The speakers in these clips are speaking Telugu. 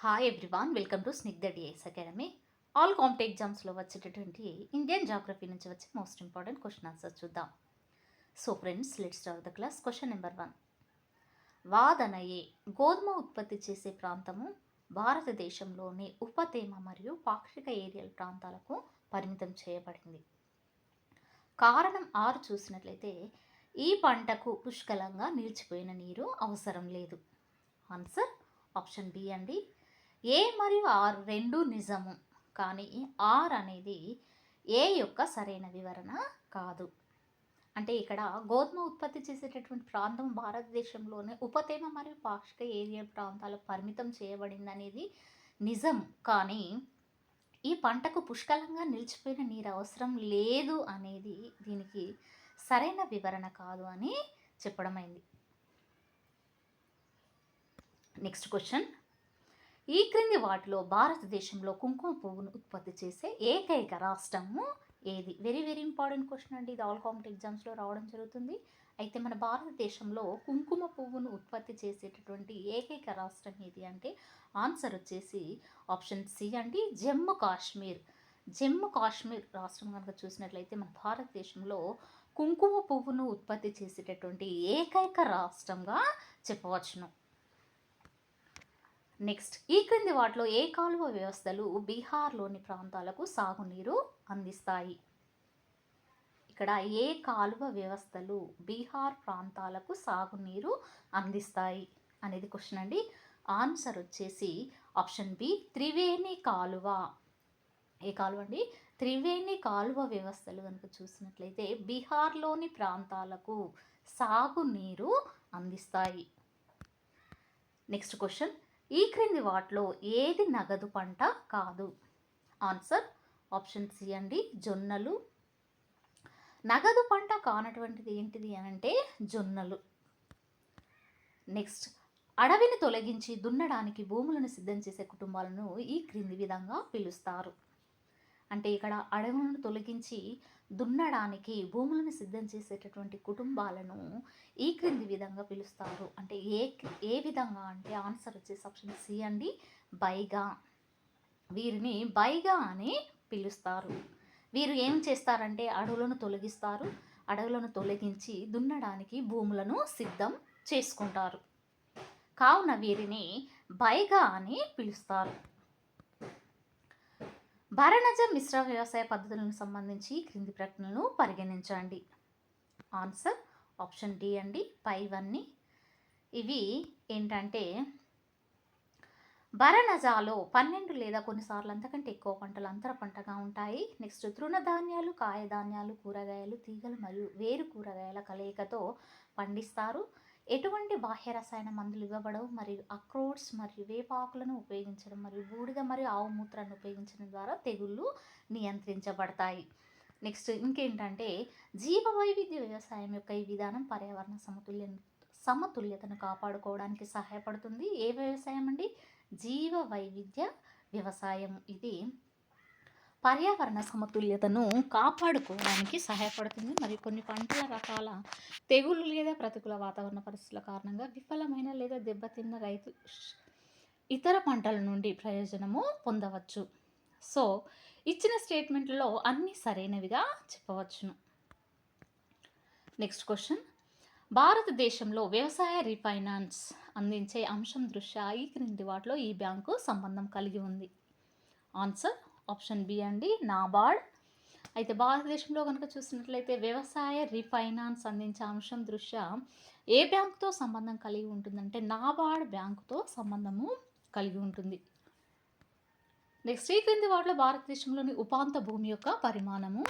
Hi everyone, welcome to Snigdha DS academy. All competitive ఎగ్జామ్స్లో వచ్చేటటువంటి ఇండియన్ జాగ్రఫీ నుంచి వచ్చే మోస్ట్ ఇంపార్టెంట్ క్వశ్చన్ ఆన్సర్స్ చూద్దాం. So friends, let's start the class. Question number 1. వాదనయే గోధుమ ఉత్పత్తి చేసే ప్రాంతము భారతదేశంలోని ఉపతేమ మరియు పాక్షిక ఏరియల్ ప్రాంతాలకు పరిమితం చేయబడింది. కారణం 6 చూసినట్లయితే ఈ పంటకు పుష్కలంగా నిలిచిపోయిన నీరు అవసరం లేదు. ఆన్సర్ ఆప్షన్ బి అండి. ఏ మరియు ఆర్ రెండు నిజము, కానీ ఆర్ అనేది ఏ యొక్క సరైన వివరణ కాదు. అంటే ఇక్కడ గోధుమ ఉత్పత్తి చేసేటటువంటి ప్రాంతం భారతదేశంలోనే ఉపతేమ మరియు పాక్షిక ఏరియా ప్రాంతాలకు పరిమితం చేయబడింది అనేది నిజం, కానీ ఈ పంటకు పుష్కలంగా నిలిచిపోయిన నీరు అవసరం లేదు అనేది దీనికి సరైన వివరణ కాదు అని చెప్పడమైంది. Next question. ఈ క్రింది వాటిలో భారతదేశంలో కుంకుమ పువ్వును ఉత్పత్తి చేసే ఏకైక రాష్ట్రము ఏది? వెరీ వెరీ ఇంపార్టెంట్ క్వశ్చన్ అండి. ఇది ఆల్ కాంపిటేటివ్ ఎగ్జామ్స్లో రావడం జరుగుతుంది. అయితే మన భారతదేశంలో కుంకుమ పువ్వును ఉత్పత్తి చేసేటటువంటి ఏకైక రాష్ట్రం ఏది అంటే ఆన్సర్ వచ్చేసి ఆప్షన్ సి అండి, జమ్మూ కాశ్మీర్. జమ్మూ కాశ్మీర్ రాష్ట్రం కనుక చూసినట్లయితే మన భారతదేశంలో కుంకుమ పువ్వును ఉత్పత్తి చేసేటటువంటి ఏకైక రాష్ట్రంగా చెప్పవచ్చును. నెక్స్ట్, ఈ క్రింది వాటిలో ఏ కాలువ వ్యవస్థలు బీహార్లోని ప్రాంతాలకు సాగునీరు అందిస్తాయి? ఇక్కడ ఏ కాలువ వ్యవస్థలు బీహార్ ప్రాంతాలకు సాగునీరు అందిస్తాయి అనేది క్వశ్చన్ అండి. ఆన్సర్ వచ్చేసి ఆప్షన్ బి, త్రివేణి కాలువ. ఏ కాలువ అండి? త్రివేణి కాలువ వ్యవస్థలు కనుక చూసినట్లయితే బీహార్లోని ప్రాంతాలకు సాగునీరు అందిస్తాయి. Next question. ఈ క్రింది వాటిలో ఏది నగదు పంట కాదు? ఆన్సర్ ఆప్షన్ సి అండి, జొన్నలు. నగదు పంట కానటువంటిది ఏంటిది అంటే జొన్నలు. నెక్స్ట్, అడవిని తొలగించి దున్నడానికి భూములను సిద్ధం చేసే కుటుంబాలను ఈ క్రింది విధంగా పిలుస్తారు. అంటే ఇక్కడ అడవులను తొలగించి దున్నడానికి భూములను సిద్ధం చేసేటటువంటి కుటుంబాలను ఈ క్రింది విధంగా పిలుస్తారు. అంటే ఏ విధంగా అంటే ఆన్సర్ వచ్చేసి ఆప్షన్ సి అండి, బైగా. వీరిని బైగా అని పిలుస్తారు. వీరు ఏం చేస్తారంటే అడవులను తొలగిస్తారు. అడవులను తొలగించి దున్నడానికి భూములను సిద్ధం చేసుకుంటారు. కావున వీరిని బైగా అని పిలుస్తారు. భరణజ మిశ్ర వ్యవసాయ పద్ధతులకు సంబంధించి క్రింది ప్రకటనలు పరిగణించండి. ఆన్సర్ ఆప్షన్ డి అండి, పైవన్నీ. ఇవి ఏంటంటే భరణజాలో 12 లేదా కొన్నిసార్లు అంతకంటే ఎక్కువ పంటలు అంతర పంటగా ఉంటాయి. నెక్స్ట్, తృణధాన్యాలు, కాయధాన్యాలు, కూరగాయలు, తీగలు మరియు వేరు కూరగాయల కలయికతో పండిస్తారు. ఎటువంటి బాహ్య రసాయన మందులు ఇవ్వబడవు మరియు అక్రోట్స్ మరియు వేపాకులను ఉపయోగించడం మరియు బూడిద మరియు ఆవు మూత్రాన్ని ఉపయోగించడం ద్వారా తెగుళ్ళు నియంత్రించబడతాయి. నెక్స్ట్ ఇంకేంటంటే జీవ వైవిధ్య వ్యవసాయం యొక్క ఈ విధానం పర్యావరణ సమతుల్యతను కాపాడుకోవడానికి సహాయపడుతుంది. ఏ వ్యవసాయం అండి? జీవ వైవిధ్య వ్యవసాయం. ఇది పర్యావరణ సమతుల్యతను కాపాడుకోవడానికి సహాయపడుతుంది. మరియు కొన్ని పంటల రకాల తెగులు లేదా ప్రతికూల వాతావరణ పరిస్థితుల కారణంగా విఫలమైన లేదా దెబ్బతిన్న రైతు ఇతర పంటల నుండి ప్రయోజనము పొందవచ్చు. సో ఇచ్చిన స్టేట్మెంట్లో అన్నీ సరైనవిగా చెప్పవచ్చును. Next question. భారతదేశంలో వ్యవసాయ రీఫైనాన్స్ అందించే అంశం దృష్ట్యా ఈ క్రింది వాటిలో ఈ బ్యాంకు సంబంధం కలిగి ఉంది? ఆన్సర్ ఆప్షన్ బి అండి, నాబార్డ్. అయితే భారతదేశంలో కనుక చూసినట్లయితే వ్యవసాయ రీఫైనాన్స్ అందించే అంశం దృష్ట్యా ఏ బ్యాంకుతో సంబంధం కలిగి ఉంటుందంటే నాబార్డ్ బ్యాంకుతో సంబంధము కలిగి ఉంటుంది. నెక్స్ట్, ఈ క్రింది వాటిలో భారతదేశంలోని ఉపాంత భూమి యొక్క పరిమాణము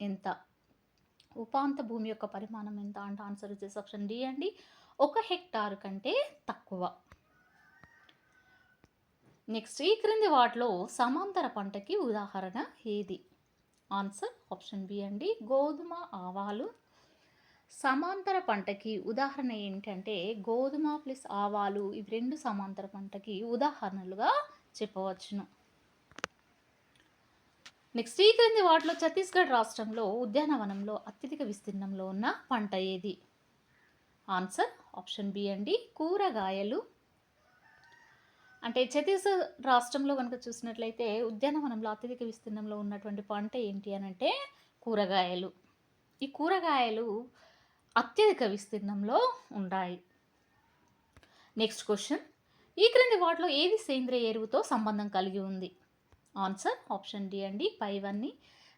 ఎంత? ఉపాంత భూమి యొక్క పరిమాణం ఎంత అంటే ఆన్సర్ వచ్చేసి ఆప్షన్ డి అండి, 1 హెక్టార్ కంటే తక్కువ. నెక్స్ట్, ఈ క్రింది వాటిలో సమాంతర పంటకి ఉదాహరణ ఏది? ఆన్సర్ ఆప్షన్ బి అండి, గోధుమ, ఆవాలు. సమాంతర పంటకి ఉదాహరణ ఏంటంటే గోధుమ ప్లస్ ఆవాలు, ఇవి రెండు సమాంతర పంటకి ఉదాహరణలుగా చెప్పవచ్చును. నెక్స్ట్, ఈ క్రింది వాటిలో ఛత్తీస్గఢ్ రాష్ట్రంలో ఉద్యానవనంలో అత్యధిక విస్తీర్ణంలో ఉన్న పంట ఏది? ఆన్సర్ ఆప్షన్ బి అండి, కూరగాయలు. అంటే ఛత్తీస్‌గఢ్ రాష్ట్రంలో గనుక చూసినట్లయితే ఉద్యానవనంలో అత్యధిక విస్తీర్ణంలో ఉన్నటువంటి పంట ఏంటి అనంటే కూరగాయలు. ఈ కూరగాయలు అత్యధిక విస్తీర్ణంలో ఉంటాయి. Next question. ఈ క్రింది వాటిలో ఏది సేంద్రియ ఎరువుతో సంబంధం కలిగి ఉంది? ఆన్సర్ ఆప్షన్ డి అండి. పైవన్నీ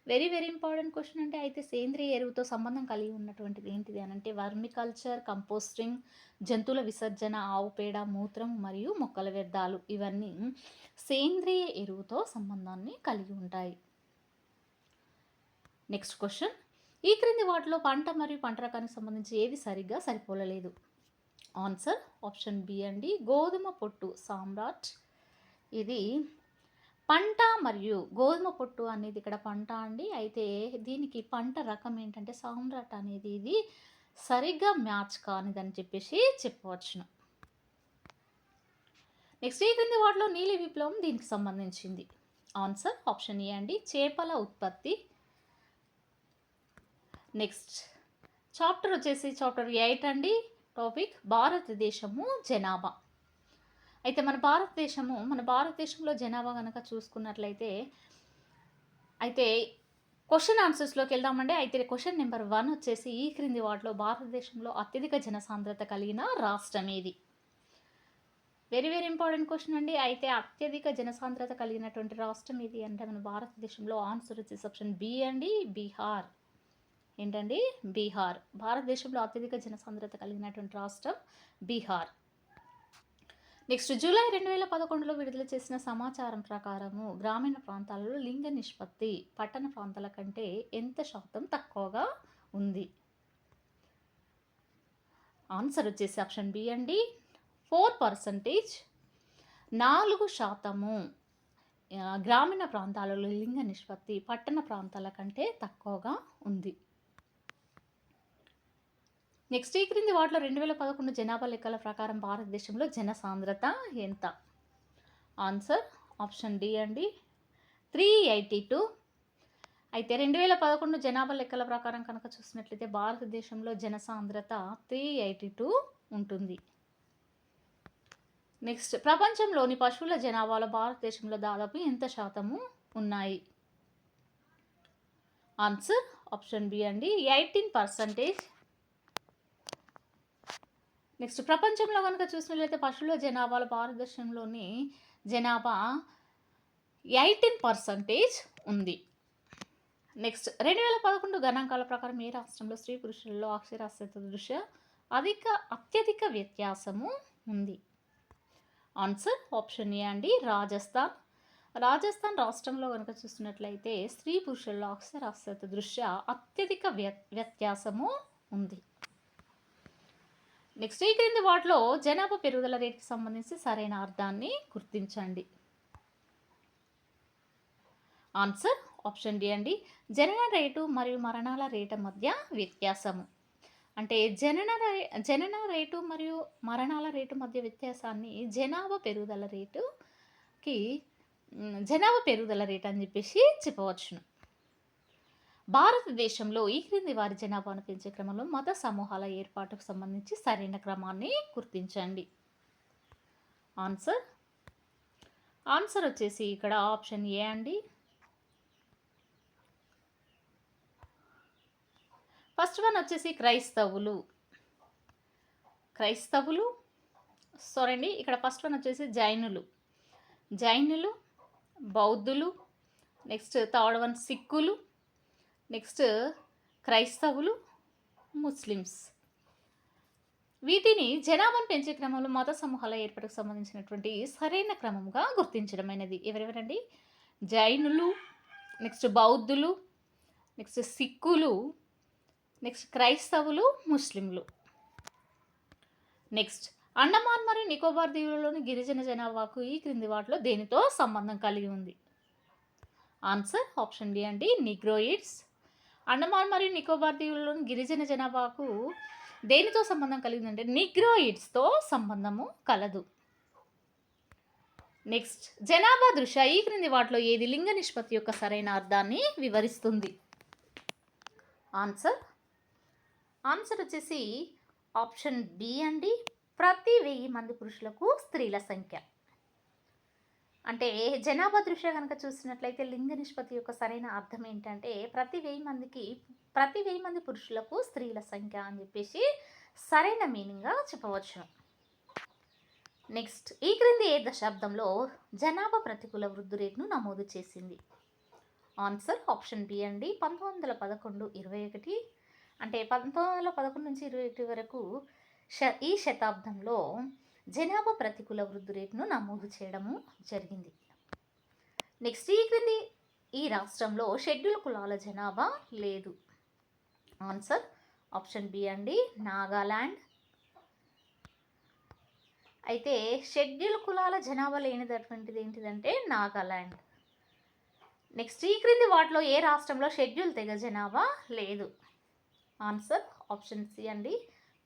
వెరీ వెరీ ఇంపార్టెంట్ క్వెషన్ అంటే అయితే సేంద్రియ ఎరువుతో సంబంధం కలిగి ఉన్నటువంటిది ఏంటిది అనంటే వర్మి కల్చర్, కంపోస్టింగ్, జంతువుల విసర్జన, ఆవు పేడ, మూత్రం మరియు మొక్కల వ్యర్థాలు ఇవన్నీ సేంద్రియ ఎరువుతో సంబంధాన్ని కలిగి ఉంటాయి. Next question. ఈ క్రింది వాటిలో పంట మరియు పంట రకానికి సంబంధించి ఏది సరిగ్గా సరిపోలలేదు? ఆన్సర్ ఆప్షన్ బి అండి. గోధుమ పొట్టు సామ్రాట్. ఇది పంట మరియు గోధుమ పొట్టు అనేది ఇక్కడ పంట అండి. అయితే దీనికి పంట రకం ఏంటంటే సామ్రాట్ అనేది ఇది సరిగ్గా మ్యాచ్ కానిదని చెప్పేసి చెప్పవచ్చును. నెక్స్ట్ ఈ క్రింది వాటిలో నీలి విప్లవం దీనికి సంబంధించింది? ఆన్సర్ ఆప్షన్ ఏ అండి. చేపల ఉత్పత్తి. నెక్స్ట్ చాప్టర్ వచ్చేసి చాప్టర్ 8 అండి. టాపిక్ భారతదేశము జనాభా. అయితే మన భారతదేశంలో జనాభా కనుక చూసుకున్నట్లయితే అయితే క్వశ్చన్ ఆన్సర్స్లోకి వెళ్దామండి. అయితే క్వశ్చన్ నెంబర్ 1 వచ్చేసి ఈ క్రింది వాటిలో భారతదేశంలో అత్యధిక జనసాంద్రత కలిగిన రాష్ట్రం ఏది? వెరీ వెరీ ఇంపార్టెంట్ క్వశ్చన్ అండి. అయితే అత్యధిక జనసాంద్రత కలిగినటువంటి రాష్ట్రం ఏది అంటే మన భారతదేశంలో ఆన్సర్ వచ్చేసి ఆప్షన్ బి అండి. బీహార్. ఏంటండి? బీహార్. భారతదేశంలో అత్యధిక జనసాంద్రత కలిగినటువంటి రాష్ట్రం బీహార్. నెక్స్ట్ జూలై 2011లో విడుదల చేసిన సమాచారం ప్రకారము గ్రామీణ ప్రాంతాలలో లింగ నిష్పత్తి పట్టణ ప్రాంతాల కంటే ఎంత శాతం తక్కువగా ఉంది? ఆన్సర్ వచ్చేసి ఆప్షన్ బి అండి. 4%. 4% గ్రామీణ ప్రాంతాలలో లింగ నిష్పత్తి పట్టణ ప్రాంతాల కంటే తక్కువగా ఉంది. నెక్స్ట్ ఈ క్రింది వాటిలో 2011 జనాభా లెక్కల ప్రకారం భారతదేశంలో జనసాంద్రత ఎంత? ఆన్సర్ ఆప్షన్ డి అండి. 382. అయితే 2011 జనాభా లెక్కల ప్రకారం కనుక చూసినట్లయితే భారతదేశంలో జనసాంద్రత 382 ఉంటుంది. నెక్స్ట్ ప్రపంచంలోని పశువుల జనాభాలో భారతదేశంలో దాదాపు ఎంత శాతము ఉన్నాయి? ఆన్సర్ ఆప్షన్ బి అండి. 18%. నెక్స్ట్ ప్రపంచంలో కనుక చూసినట్లయితే పశువుల జనాభాలో భారతదేశంలోని జనాభా 18% ఉంది. నెక్స్ట్ 2011 గణాంకాల ప్రకారం ఏ రాష్ట్రంలో స్త్రీ పురుషులలో అక్షరాస్యత దృష్ట్యా అత్యధిక వ్యత్యాసము ఉంది? ఆన్సర్ ఆప్షన్ ఏ అండి. రాజస్థాన్ రాష్ట్రంలో కనుక చూసినట్లయితే స్త్రీ పురుషులలో అక్షరాస్యత దృష్ట్యా అత్యధిక వ్యత్యాసము ఉంది. నెక్స్ట్ ఈ క్రింది వాటిలో జనాభా పెరుగుదల రేటుకి సంబంధించి సరైన అర్థాన్ని గుర్తించండి. ఆన్సర్ ఆప్షన్ డి అండి. జనన రేటు మరియు మరణాల రేటు మధ్య వ్యత్యాసము. అంటే జనన రేటు మరియు మరణాల రేటు మధ్య వ్యత్యాసాన్ని జనాభా పెరుగుదల రేటు అని చెప్పేసి చెప్పవచ్చును. భారతదేశంలో ఈ క్రింది వారి జనాభాను పెంచే క్రమంలో మత సమూహాల ఏర్పాటుకు సంబంధించి సరైన క్రమాన్ని గుర్తించండి. ఆన్సర్ వచ్చేసి ఇక్కడ ఆప్షన్ ఏ అండి. ఫస్ట్ వన్ వచ్చేసి క్రైస్తవులు. ఇక్కడ ఫస్ట్ వన్ వచ్చేసి జైనులు, బౌద్ధులు, నెక్స్ట్ థర్డ్ వన్ సిక్కులు, నెక్స్ట్ క్రైస్తవులు, ముస్లిమ్స్. వీటిని జనాభాను పెంచే క్రమంలో మత సమూహాల ఏర్పాటుకు సంబంధించినటువంటి సరైన క్రమంగా గుర్తించడమైనది. ఎవరెవరండి? జైనులు, నెక్స్ట్ బౌద్ధులు, నెక్స్ట్ సిక్కులు, నెక్స్ట్ క్రైస్తవులు, ముస్లింలు. నెక్స్ట్ అండమాన్ మరియు నికోబార్ దీవులలోని గిరిజన జనాభాకు ఈ క్రింది వాటిలో దేనితో సంబంధం కలిగి ఉంది? ఆన్సర్ ఆప్షన్ డి అండి. నిగ్రోయిడ్స్. అండమాన్ మరియు నికోబార్ దీవులలోని గిరిజన జనాభాకు దేనితో సంబంధం కలిగిందంటే నిగ్రోయిడ్స్తో సంబంధము కలదు. నెక్స్ట్ జనాభా దృష్ట్యా ఈ క్రింది వాటిలో ఏది లింగ నిష్పత్తి యొక్క సరైన అర్థాన్ని వివరిస్తుంది? ఆన్సర్ వచ్చేసి ఆప్షన్ బి అండి. ప్రతి 1000 మంది పురుషులకు స్త్రీల సంఖ్య. అంటే జనాభా దృష్ట్యా కనుక చూసినట్లయితే లింగ నిష్పత్తి యొక్క సరైన అర్థం ఏంటంటే ప్రతి 1000 మంది పురుషులకు స్త్రీల సంఖ్య అని చెప్పేసి సరైన మీనింగ్గా చెప్పవచ్చు. నెక్స్ట్, ఈ క్రింది ఏ దశాబ్దంలో జనాభా ప్రతికూల వృద్ధి రేటును నమోదు చేసింది? ఆన్సర్ ఆప్షన్ బి అండి, 1911, 21. అంటే 1911 నుంచి 21 వరకు ఈ శతాబ్దంలో జనాభా ప్రతికూల వృద్ధి రేటును నమోదు చేయడము జరిగింది. నెక్స్ట్, ఈ రాష్ట్రంలో షెడ్యూల్ కులాల జనాభా లేదు. ఆన్సర్ ఆప్షన్ బి అండి, నాగాలాండ్. అయితే షెడ్యూల్ కులాల జనాభా లేనిదటువంటిది ఏంటిదంటే నాగాలాండ్. నెక్స్ట్, ఈ క్రింది వాటిలో ఏ రాష్ట్రంలో షెడ్యూల్ తెగ జనాభా లేదు? ఆన్సర్ ఆప్షన్ సి అండి,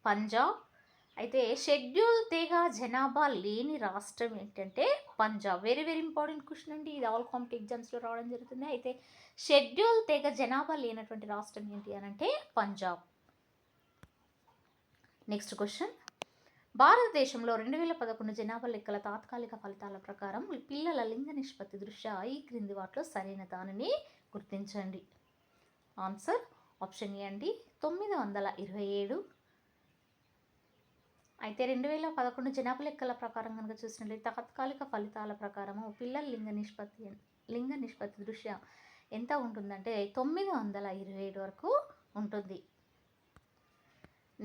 పంజాబ్. అయితే షెడ్యూల్ తెగ జనాభా లేని రాష్ట్రం ఏంటంటే Punjab. Very very important question అండి, ఇది ఆల్ కాంపిటేటివ్ ఎగ్జామ్స్లో రావడం జరుగుతుంది. అయితే షెడ్యూల్ తెగ జనాభా లేనటువంటి రాష్ట్రం ఏంటి అని అంటే పంజాబ్. నెక్స్ట్ క్వశ్చన్, భారతదేశంలో 2011 జనాభా లెక్కల తాత్కాలిక ఫలితాల ప్రకారం పిల్లల లింగ నిష్పత్తి దృష్ట్యా ఈ క్రింది వాటిలో సరైన దానిని గుర్తించండి. ఆన్సర్ ఆప్షన్ ఏ అండి, 927. అయితే 2011 జనాభా లెక్కల ప్రకారం కనుక చూసినట్లయితే తాత్కాలిక ఫలితాల ప్రకారము పిల్లల లింగ నిష్పత్తి దృష్ట్యా ఎంత ఉంటుందంటే 927 వరకు ఉంటుంది.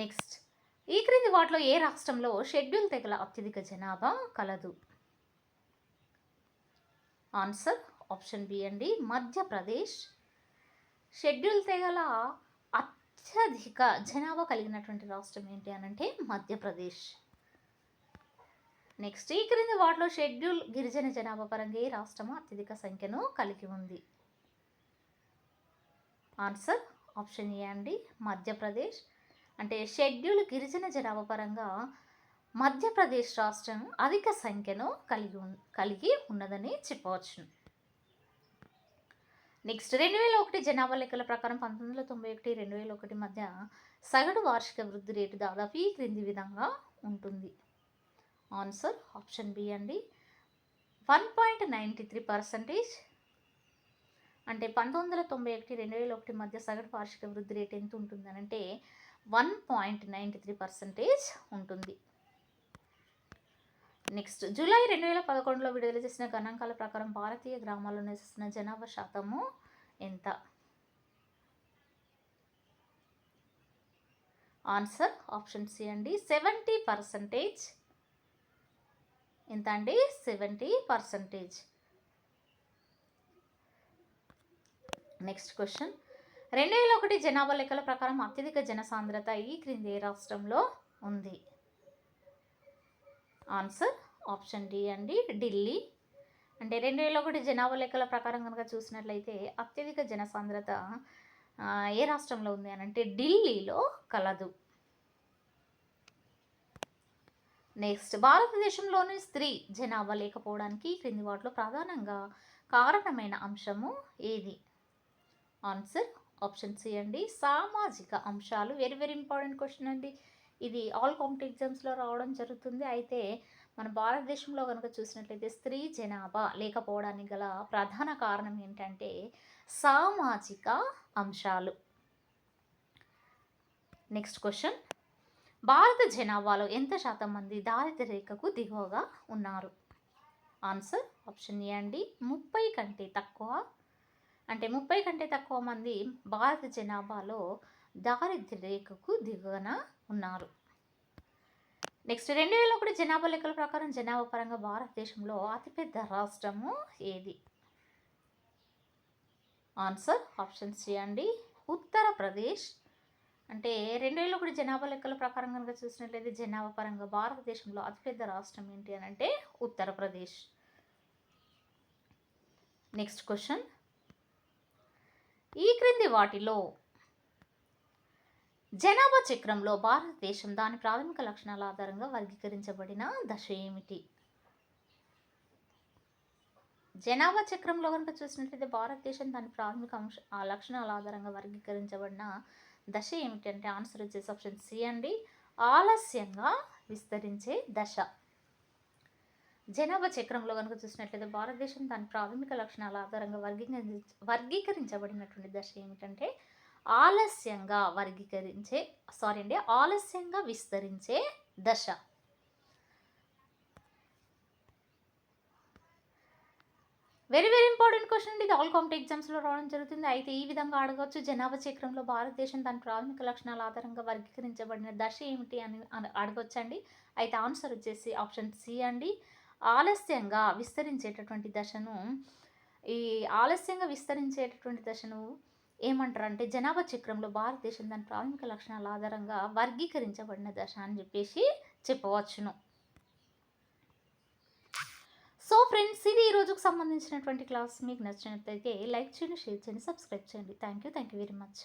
నెక్స్ట్, ఈ క్రింది వాటిలో ఏ రాష్ట్రంలో షెడ్యూల్ తెగల అత్యధిక జనాభా కలదు? ఆన్సర్ ఆప్షన్ బి అండి, మధ్యప్రదేశ్. షెడ్యూల్ తెగల అత్యధిక జనాభా కలిగినటువంటి రాష్ట్రం ఏంటి అని అంటే మధ్యప్రదేశ్. నెక్స్ట్, ఈ క్రింది వాటిలో షెడ్యూల్ గిరిజన జనాభా పరంగా ఏ రాష్ట్రము అత్యధిక సంఖ్యను కలిగి ఉంది? ఆన్సర్ ఆప్షన్ ఏ అండి, మధ్యప్రదేశ్. అంటే షెడ్యూల్ గిరిజన జనాభా పరంగా మధ్యప్రదేశ్ రాష్ట్రం అధిక సంఖ్యను కలిగి ఉన్నదని చెప్పవచ్చు. నెక్స్ట్, 2001 జనాభా లెక్కల ప్రకారం 1991, 2001 మధ్య సగటు వార్షిక వృద్ధి రేటు దాదాపు ఈ క్రింది విధంగా ఉంటుంది. ఆన్సర్ ఆప్షన్ బి అండి, 1.93%. అంటే 1991, 2001 మధ్య సగటు వార్షిక వృద్ధి రేటు ఎంత ఉంటుందని అంటే 1.93% ఉంటుంది. నెక్స్ట్, జూలై 2011లో విడుదల చేసిన గణాంకాల ప్రకారం భారతీయ గ్రామాల్లో నివసిస్తున్న జనాభా శాతము ఎంత? ఆన్సర్ ఆప్షన్ సి అండి, 70%. ఎంత అండి? 70%. నెక్స్ట్ క్వశ్చన్, 2001 జనాభా లెక్కల ప్రకారం అత్యధిక జనసాంద్రత ఈ క్రింది ఏ రాష్ట్రంలో ఉంది? ఆన్సర్ ఆప్షన్ డి అండి, ఢిల్లీ. అంటే 2001 జనాభా లెక్కల ప్రకారం కనుక చూసినట్లయితే అత్యధిక జనసాంద్రత ఏ రాష్ట్రంలో ఉంది అని అంటే ఢిల్లీలో కలదు. నెక్స్ట్, భారతదేశంలోని స్త్రీ జనాభా లేకపోవడానికి క్రింది వాటిలో ప్రధానంగా కారణమైన అంశము ఏది? ఆన్సర్ ఆప్షన్ సి అండి, సామాజిక అంశాలు. వెరీ వెరీ ఇంపార్టెంట్ క్వశ్చన్ అండి, ఇది ఆల్ కాంపిటేటివ్ ఎగ్జామ్స్లో రావడం జరుగుతుంది. అయితే మన భారతదేశంలో కనుక చూసినట్లయితే స్త్రీ జనాభా లేకపోవడానికి గల ప్రధాన కారణం ఏంటంటే సామాజిక అంశాలు. నెక్స్ట్ క్వశ్చన్, భారత జనాభాలో ఎంత శాతం మంది దారిద్ర్య రేఖకు దిగువగా ఉన్నారు? ఆన్సర్ ఆప్షన్ ఏ అండి, 30 కంటే తక్కువ. అంటే 30 కంటే తక్కువ మంది భారత జనాభాలో దారిద్ర్య రేఖకు దిగువన ఉన్నారు. నెక్స్ట్, 2001 జనాభా లెక్కల ప్రకారం జనాభా పరంగా భారతదేశంలో అతిపెద్ద రాష్ట్రము ఏది? ఆన్సర్ ఆప్షన్ సి అండి, ఉత్తరప్రదేశ్. అంటే 2001 జనాభా లెక్కల ప్రకారం కనుక చూసినట్లయితే జనాభా పరంగా భారతదేశంలో అతిపెద్ద రాష్ట్రం ఏంటి అని అంటే ఉత్తరప్రదేశ్. నెక్స్ట్ క్వశ్చన్, ఈ క్రింది వాటిలో జనాభా చక్రంలో భారతదేశం దాని ప్రాథమిక లక్షణాల ఆధారంగా వర్గీకరించబడిన దశ ఏమిటి? జనాభా చక్రంలో కనుక చూసినట్లయితే భారతదేశం దాని ప్రాథమిక లక్షణాల ఆధారంగా వర్గీకరించబడిన దశ ఏమిటంటే ఆన్సర్ వచ్చేసి ఆప్షన్ సి అండి, ఆలస్యంగా విస్తరించే దశ. జనాభా చక్రంలో కనుక చూసినట్లయితే భారతదేశం దాని ప్రాథమిక లక్షణాల ఆధారంగా వర్గీకరించబడినటువంటి దశ ఏమిటంటే ఆలస్యంగా విస్తరించే దశ. వెరీ వెరీ ఇంపార్టెంట్ క్వశ్చన్ అండి. ఇది ఆల్ కాంపిటేటివ్ ఎగ్జామ్స్లో రావడం జరుగుతుంది. అయితే ఈ విధంగా అడగవచ్చు, జనాభా చక్రంలో భారతదేశం దాని ప్రాథమిక లక్షణాల ఆధారంగా వర్గీకరించబడిన దశ ఏమిటి అని అడగొచ్చండి. అయితే ఆన్సర్ వచ్చేసి ఆప్షన్ సి అండి. ఆలస్యంగా విస్తరించేటటువంటి దశను ఏమంటారంటే జనాభా చక్రంలో భారతదేశం దాని ప్రాథమిక లక్షణాల ఆధారంగా వర్గీకరించబడిన దశ అని చెప్పేసి చెప్పవచ్చును. సో ఫ్రెండ్స్, ఇది ఈ రోజుకు సంబంధించినటువంటి క్లాస్. మీకు నచ్చినట్లయితే లైక్ చేయండి, షేర్ చేయండి, సబ్స్క్రైబ్ చేయండి. Thank you very much.